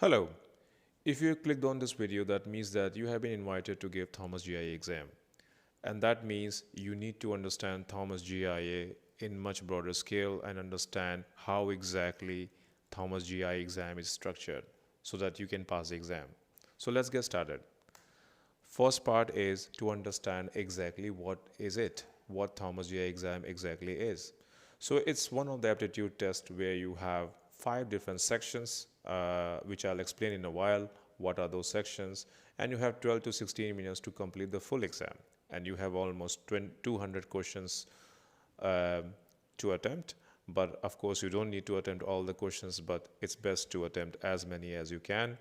Hello. If you clicked on this video, that means that you have been invited to give Thomas GIA exam. And that means you need to understand Thomas GIA in much broader scale and understand how exactly Thomas GIA exam is structured so that you can pass the exam. So let's get started. First part is to understand exactly what Thomas GIA exam exactly is. So it's one of the aptitude tests where you have 5 different sections, which I'll explain in a while. What are those sections? And you have 12 to 16 minutes to complete the full exam. And you have almost 200 questions to attempt. But of course, you don't need to attempt all the questions, but it's best to attempt as many as you can.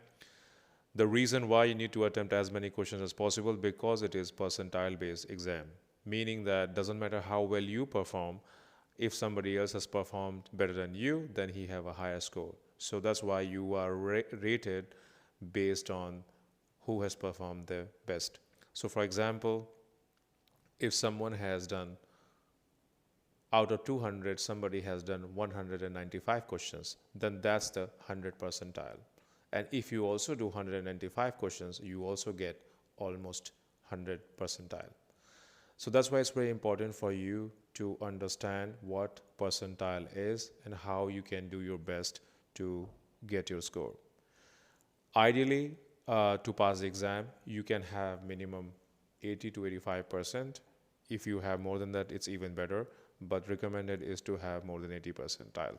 The reason why you need to attempt as many questions as possible, because it is percentile based exam, meaning that doesn't matter how well you perform, if somebody else has performed better than you, then he have a higher score. So that's why you are rated based on who has performed the best. So for example, if someone has done out of 200, somebody has done 195 questions, then that's the 100 percentile. And if you also do 195 questions, you also get almost 100 percentile. So that's why it's very important for you to understand what percentile is and how you can do your best to get your score. Ideally, to pass the exam, you can have minimum 80 to 85%. If you have more than that, it's even better, but recommended is to have more than 80 percentile.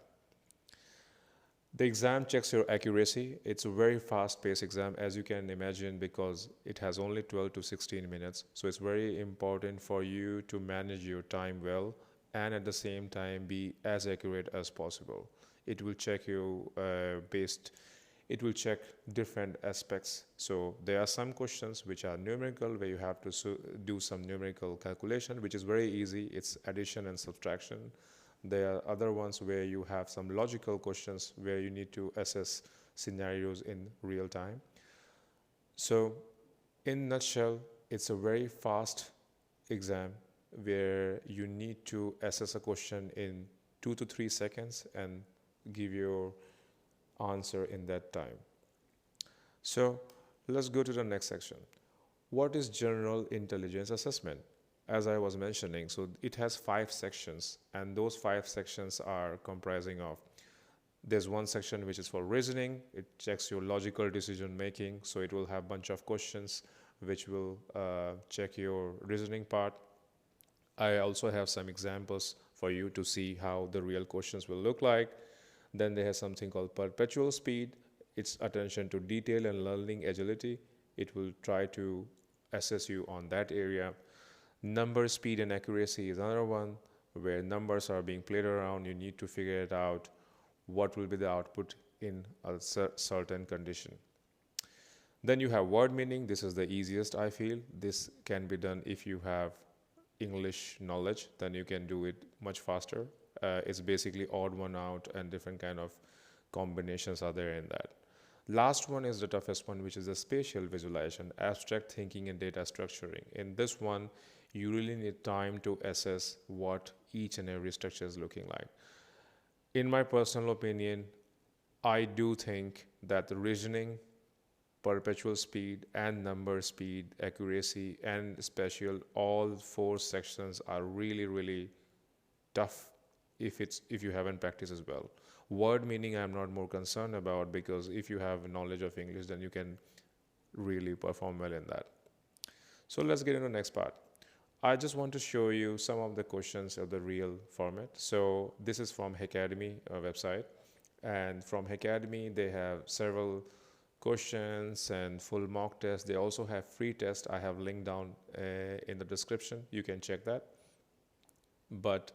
The exam checks your accuracy. It's a very fast-paced exam, as you can imagine, because it has only 12 to 16 minutes. So it's very important for you to manage your time well and at the same time be as accurate as possible. It will check you it will check different aspects. So there are some questions which are numerical, where you have to do some numerical calculation, which is very easy. It's addition and subtraction. There are other ones where you have some logical questions where you need to assess scenarios in real time. So in a nutshell, it's a very fast exam where you need to assess a question in 2 to 3 seconds and give your answer in that time. So let's go to the next section. What is general intelligence assessment? As I was mentioning, so it has 5 sections, and those 5 sections are comprising of, there's one section which is for reasoning. It checks your logical decision making, so it will have a bunch of questions which will check your reasoning part. I also have some examples for you to see how the real questions will look like. Then they have something called perpetual speed. It's attention to detail and learning agility. It will try to assess you on that area. Number, speed, and accuracy is another one where numbers are being played around. You need to figure it out what will be the output in a certain condition. Then you have word meaning. This is the easiest, I feel. This can be done if you have English knowledge, then you can do it much faster. It's basically odd one out and different kind of combinations are there in that. Last one is the toughest one, which is the spatial visualization, abstract thinking and data structuring. In this one, you really need time to assess what each and every structure is looking like. In my personal opinion, I do think that the reasoning, perpetual speed, and number, speed, accuracy, and spatial, all 4 sections are really, really tough if you haven't practiced as well. Word meaning I'm not more concerned about, because if you have knowledge of English, then you can really perform well in that. So let's get into the next part. I just want to show you some of the questions of the real format. So this is from Heycademy website, and from Heycademy they have several questions and full mock tests. They also have free tests. I have linked down in the description. You can check that. But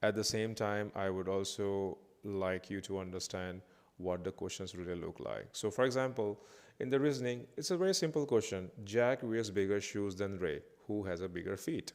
at the same time, I would also like you to understand what the questions really look like. So for example, in the reasoning, it's a very simple question. Jack wears bigger shoes than Ray. Who has a bigger feet?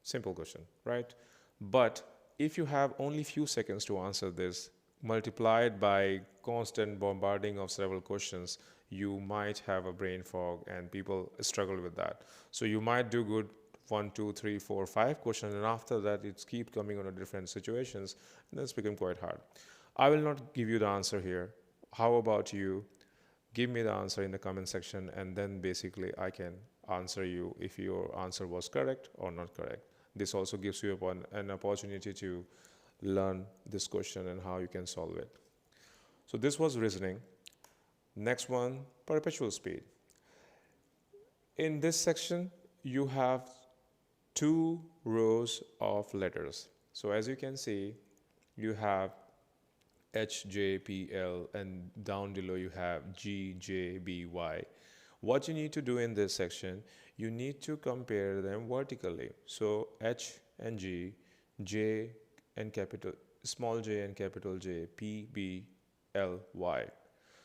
Simple question, right? But if you have only few seconds to answer this, multiplied by constant bombarding of several questions, you might have a brain fog, and people struggle with that. So you might do good 1, 2, 3, 4, 5 questions, and after that it keeps coming on a different situations, and that's become quite hard. I will not give you the answer here. How about you Give me the answer in the comment section, and then basically I can answer you if your answer was correct or not correct. This also gives you an opportunity to learn this question and how you can solve it. So this was reasoning. Next one, perpetual speed. In this section, you have two rows of letters. So as you can see, you have H, J, P, L, and down below you have G, J, B, Y. What you need to do in this section, you need to compare them vertically. So H and G, J and small j and capital J, P, B, L, Y.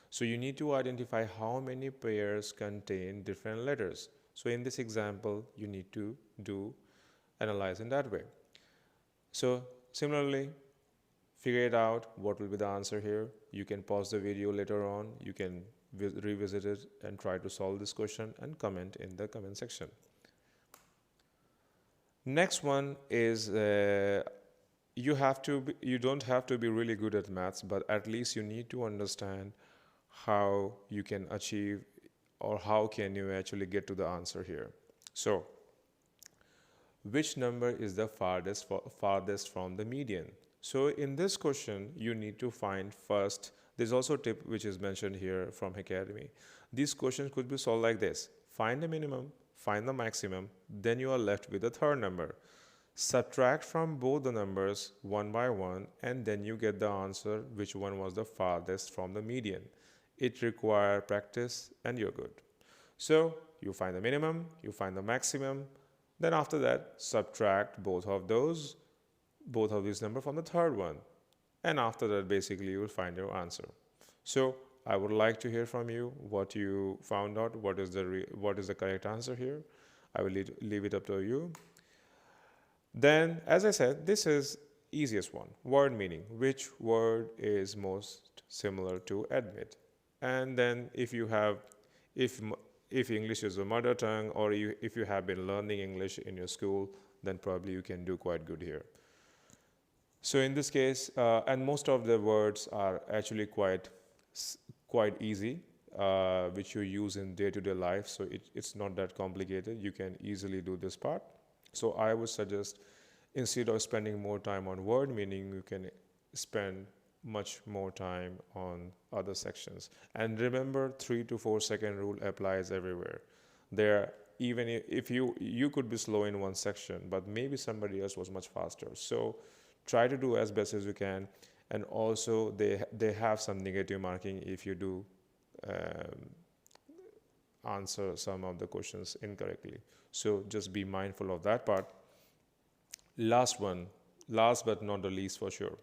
So you need to identify how many pairs contain different letters. So in this example, you need to analyze in that way. So similarly, figure it out what will be the answer here. You can pause the video later on. You can revisit it and try to solve this question and comment in the comment section. Next one is you don't have to be really good at maths, but at least you need to understand how you can achieve or how can you actually get to the answer here. So which number is the farthest from the median? So in this question, you need to find first. There's also a tip which is mentioned here from Heycademy. These questions could be solved like this. Find the minimum, find the maximum, then you are left with the third number. Subtract from both the numbers one by one, and then you get the answer which one was the farthest from the median. It requires practice and you're good. So you find the minimum, you find the maximum, then after that subtract both of these numbers from the third one, and after that basically you will find your answer. So I would like to hear from you what you found out, what is the correct answer here. I will leave it up to you. Then, as I said, this is easiest one, word meaning. Which word is most similar to admit? And then if English is a mother tongue, or if you have been learning English in your school, then probably you can do quite good here. So in this case, and most of the words are actually quite easy, which you use in day-to-day life. So it's not that complicated. You can easily do this part. So I would suggest, instead of spending more time on word meaning, you can spend much more time on other sections. And remember, 3 to 4 second rule applies everywhere. Even if you could be slow in one section, but maybe somebody else was much faster. So try to do as best as you can. And also they have some negative marking if you do answer some of the questions incorrectly. So just be mindful of that part. Last but not the least for sure.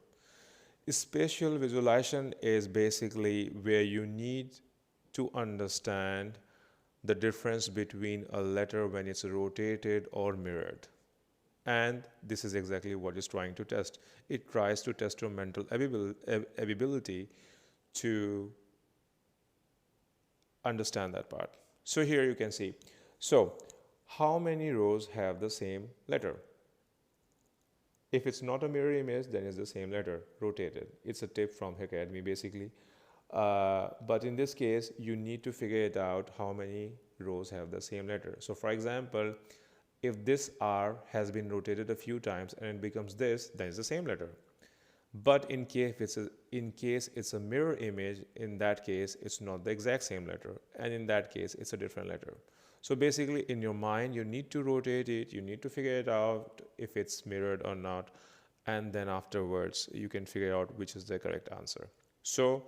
Spatial visualization is basically where you need to understand the difference between a letter when it's rotated or mirrored. And this is exactly what it's trying to test. It tries to test your mental ability to understand that part. So here you can see. So how many rows have the same letter? If it's not a mirror image, then it's the same letter, rotated. It's a tip from Heycademy basically. But in this case, you need to figure it out how many rows have the same letter. So for example, if this R has been rotated a few times and it becomes this, then it's the same letter. But in case it's a mirror image, in that case, it's not the exact same letter. And in that case, it's a different letter. So basically, in your mind, you need to rotate it. You need to figure it out if it's mirrored or not. And then afterwards, you can figure out which is the correct answer. So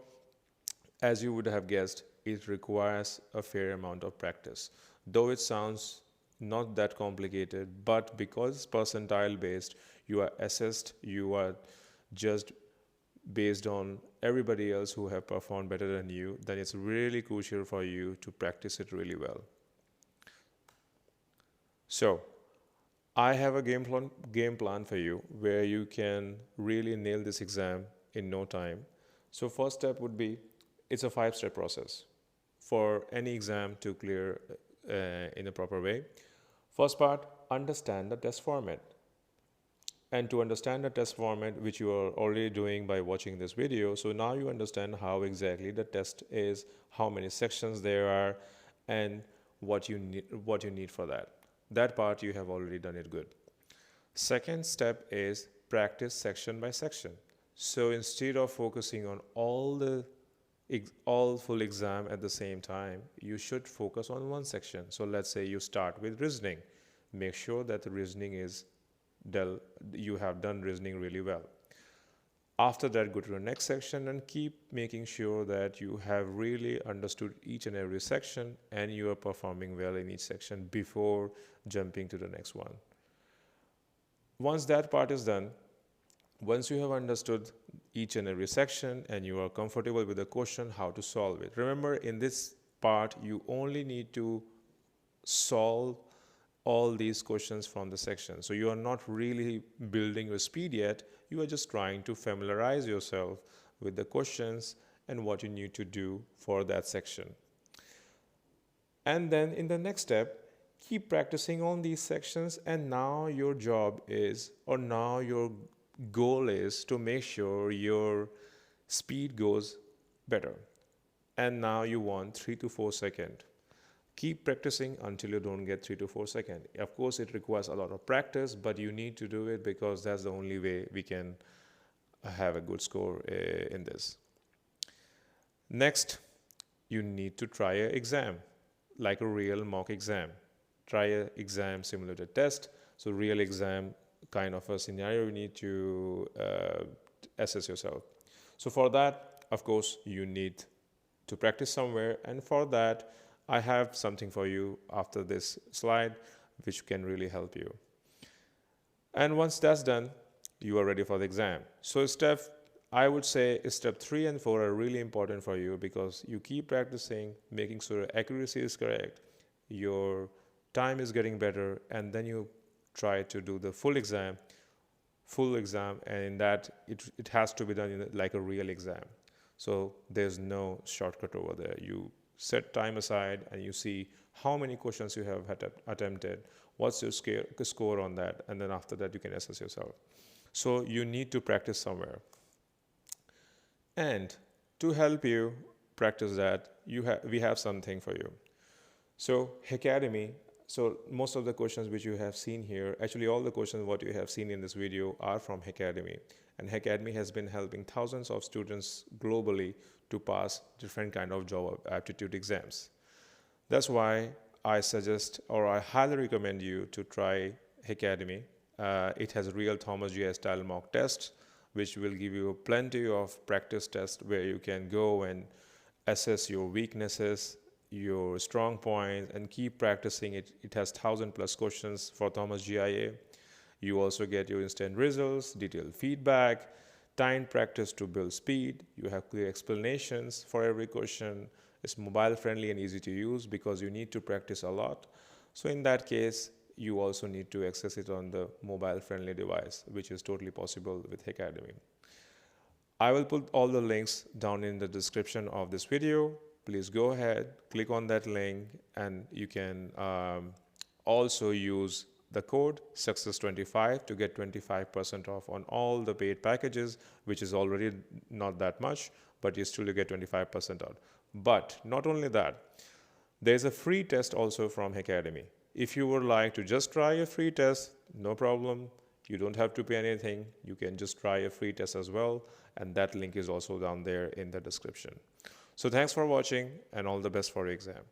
as you would have guessed, it requires a fair amount of practice. Though it sounds not that complicated, but because it's percentile based, you are assessed, you are judged based on everybody else who have performed better than you, then it's really crucial for you to practice it really well. So I have a game plan for you where you can really nail this exam in no time. So first step would be, it's a 5-step process for any exam to clear in a proper way. First part, understand the test format. And to understand the test format, which you are already doing by watching this video, so now you understand how exactly the test is, how many sections there are, and what you need for that. That part you have already done it good. Second step is practice section by section. So instead of focusing on all full exam at the same time, you should focus on one section. So let's say you start with reasoning. Make sure that the reasoning is you have done reasoning really well. After that, go to the next section and keep making sure that you have really understood each and every section and you are performing well in each section before jumping to the next one. Once that part is done, once you have understood each and every section and you are comfortable with the question, how to solve it. Remember, in this part, you only need to solve all these questions from the section. So you are not really building your speed yet. You are just trying to familiarize yourself with the questions and what you need to do for that section. And then in the next step, keep practicing on these sections, and now your job is, or now your goal is to make sure your speed goes better. And now you want 3 to 4 seconds. Keep practicing until you don't get 3 to 4 seconds. Of course, it requires a lot of practice, but you need to do it because that's the only way we can have a good score in this. Next, you need to try an exam, like a real mock exam. Try an exam simulated test. So real exam kind of a scenario you need to assess yourself. So for that, of course, you need to practice somewhere, and for that, I have something for you after this slide which can really help you. And once that's done, you are ready for the exam. So I would say step 3 and 4 are really important for you because you keep practicing, making sure accuracy is correct, your time is getting better, and then you try to do the full exam, and in that it has to be done like a real exam. So there's no shortcut over there. You set time aside and you see how many questions you have attempted, what's your score on that, and then after that you can assess yourself. So you need to practice somewhere. And to help you practice that, we have something for you. So Heycademy, so most of the questions which you have seen here, actually all the questions what you have seen in this video are from Heycademy. And Heycademy has been helping thousands of students globally to pass different kind of job aptitude exams. That's why I suggest, or I highly recommend you to try Heycademy. It has real Thomas GIA style mock tests, which will give you plenty of practice tests where you can go and assess your weaknesses, your strong points, and keep practicing it. It has 1,000+ questions for Thomas GIA. You also get your instant results, detailed feedback, timed practice to build speed. You have clear explanations for every question. It's mobile friendly and easy to use because you need to practice a lot. So in that case, you also need to access it on the mobile friendly device, which is totally possible with Heycademy. I will put all the links down in the description of this video. Please go ahead, click on that link, and you can also use the code success25 to get 25% off on all the paid packages, which is already not that much, but you still get 25% off. But not only that, there's a free test also from Heycademy. If you would like to just try a free test, no problem. You don't have to pay anything. You can just try a free test as well. And that link is also down there in the description. So thanks for watching and all the best for your exam.